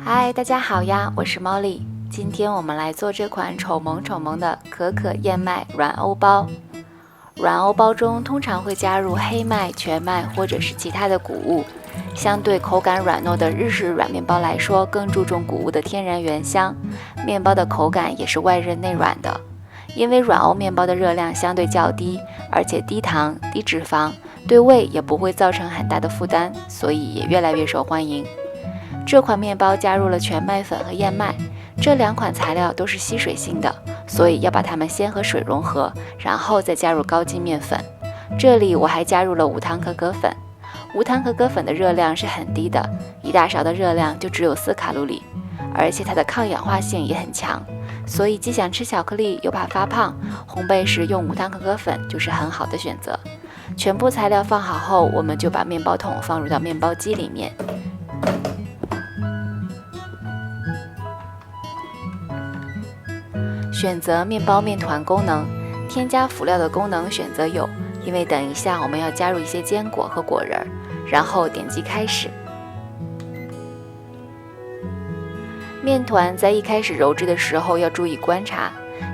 嗨，大家好呀，我是 Molly。今天我们来做这款丑萌丑萌的可可燕麦软欧包。软欧包中通常会加入黑麦、全麦或者是其他的谷物。相对口感软糯的日式软面包来说，更注重谷物的天然原香，面包的口感也是外韧内软的。因为软欧面包的热量相对较低，而且低糖、低脂肪，对胃也不会造成很大的负担，所以也越来越受欢迎。这款面包加入了全麦粉和燕麦，这两款材料都是吸水性的，所以要把它们先和水融合，然后再加入高筋面粉。这里我还加入了无糖可可粉。无糖可可粉的热量是很低的，一大勺的热量就只有4卡路里，而且它的抗氧化性也很强，所以既想吃巧克力又怕发胖，烘焙时用无糖可可粉就是很好的选择。全部材料放好后，我们就把面包桶放入到面包机里面。选择面包面团功能，添加辅料的功能选择有，因为等一下我们要加入一些坚果和果仁，然后点击开始。面团在一开始揉制的时候要注意观察，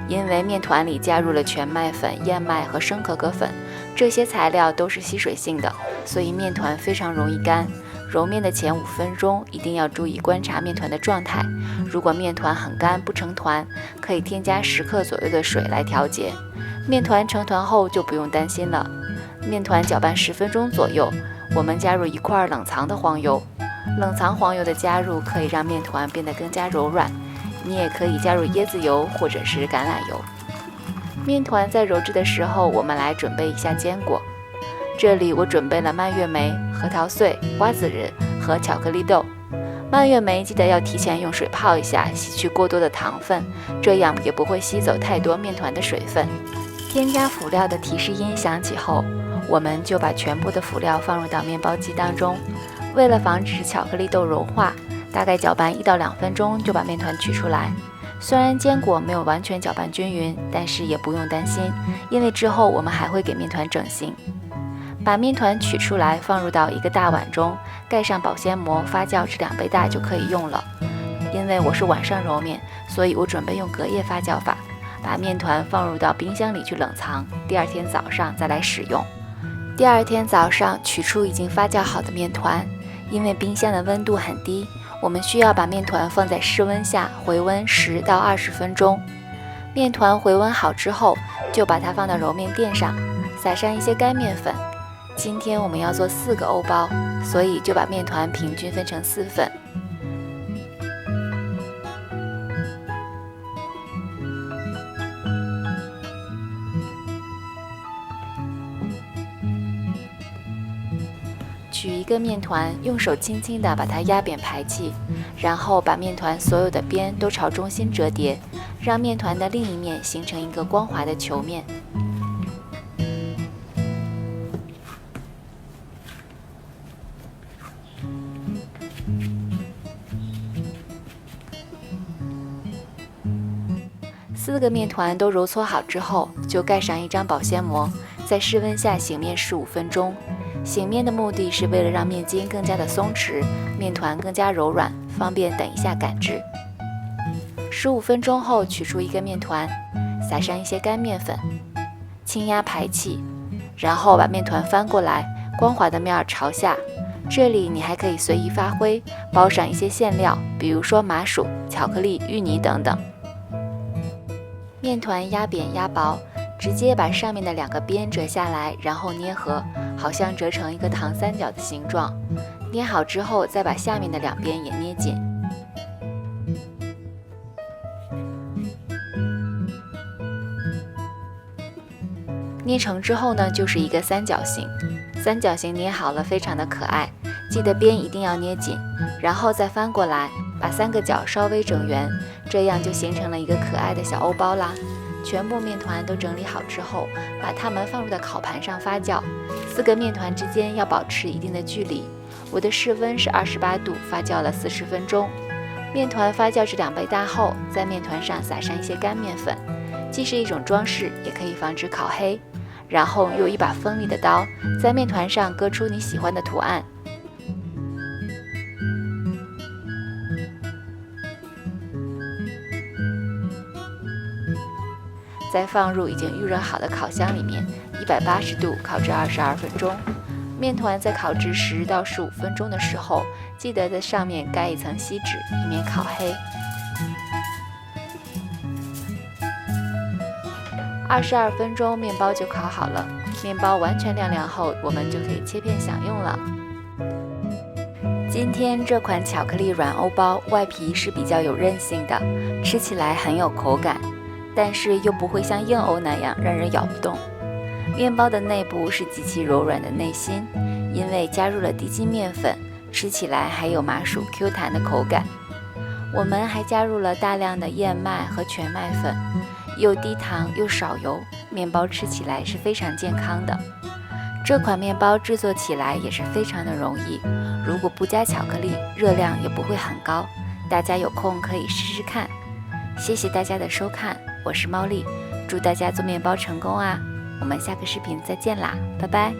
因为面团里加入了全麦粉、燕麦和生可可粉，这些材料都是吸水性的，所以面团非常容易干。揉面的前5分钟一定要注意观察面团的状态，如果面团很干不成团，可以添加10克左右的水来调节。面团成团后就不用担心了。面团搅拌10分钟左右，我们加入1块冷藏的黄油。冷藏黄油的加入可以让面团变得更加柔软，你也可以加入椰子油或者是橄榄油。面团在揉制的时候，我们来准备一下坚果。这里我准备了蔓越莓、核桃碎、瓜子仁和巧克力豆。蔓越莓记得要提前用水泡一下，洗去过多的糖分，这样也不会吸走太多面团的水分。添加辅料的提示音响起后，我们就把全部的辅料放入到面包机当中。为了防止巧克力豆融化，大概搅拌1到2分钟就把面团取出来。虽然坚果没有完全搅拌均匀，但是也不用担心，因为之后我们还会给面团整形。把面团取出来，放入到一个大碗中，盖上保鲜膜，发酵至2倍大就可以用了。因为我是晚上揉面，所以我准备用隔夜发酵法，把面团放入到冰箱里去冷藏，第2天早上再来使用。第2天早上取出已经发酵好的面团，因为冰箱的温度很低，我们需要把面团放在室温下回温10到20分钟。面团回温好之后，就把它放到揉面垫上，撒上一些干面粉。今天我们要做4个欧包，所以就把面团平均分成4份。取一个面团，用手轻轻地把它压扁排气，然后把面团所有的边都朝中心折叠，让面团的另一面形成一个光滑的球面。4个面团都揉搓好之后，就盖上一张保鲜膜，在室温下醒面15分钟。醒面的目的是为了让面筋更加的松弛，面团更加柔软，方便等一下擀制。15分钟后取出一个面团，撒上一些干面粉，轻压排气，然后把面团翻过来，光滑的面朝下。这里你还可以随意发挥，包上一些馅料，比如说麻薯、巧克力、芋泥等等。面团压扁压薄，直接把上面的2个边折下来，然后捏合，好像折成一个糖三角的形状。捏好之后，再把下面的2边也捏紧。捏成之后呢，就是一个三角形。三角形捏好了，非常的可爱。记得边一定要捏紧，然后再翻过来，把3个角稍微整圆，这样就形成了一个可爱的小欧包啦。全部面团都整理好之后，把它们放入到烤盘上发酵。4个面团之间要保持一定的距离。我的室温是28度，发酵了40分钟。面团发酵至2倍大后，在面团上撒上一些干面粉，既是一种装饰，也可以防止烤黑。然后用一把锋利的刀在面团上割出你喜欢的图案。再放入已经预热好的烤箱里面，180度烤制22分钟。面团在烤制10到15分钟的时候，记得在上面盖一层锡纸，以免烤黑。22分钟，面包就烤好了。面包完全晾凉后，我们就可以切片享用了。今天这款巧克力软欧包外皮是比较有韧性的，吃起来很有口感，但是又不会像硬欧那样让人咬不动。面包的内部是极其柔软的内心，因为加入了低筋面粉，吃起来还有麻薯 Q 弹的口感。我们还加入了大量的燕麦和全麦粉，又低糖又少油，面包吃起来是非常健康的。这款面包制作起来也是非常的容易，如果不加巧克力，热量也不会很高，大家有空可以试试看。谢谢大家的收看，我是猫丽，祝大家做面包成功啊！我们下个视频再见啦，拜拜。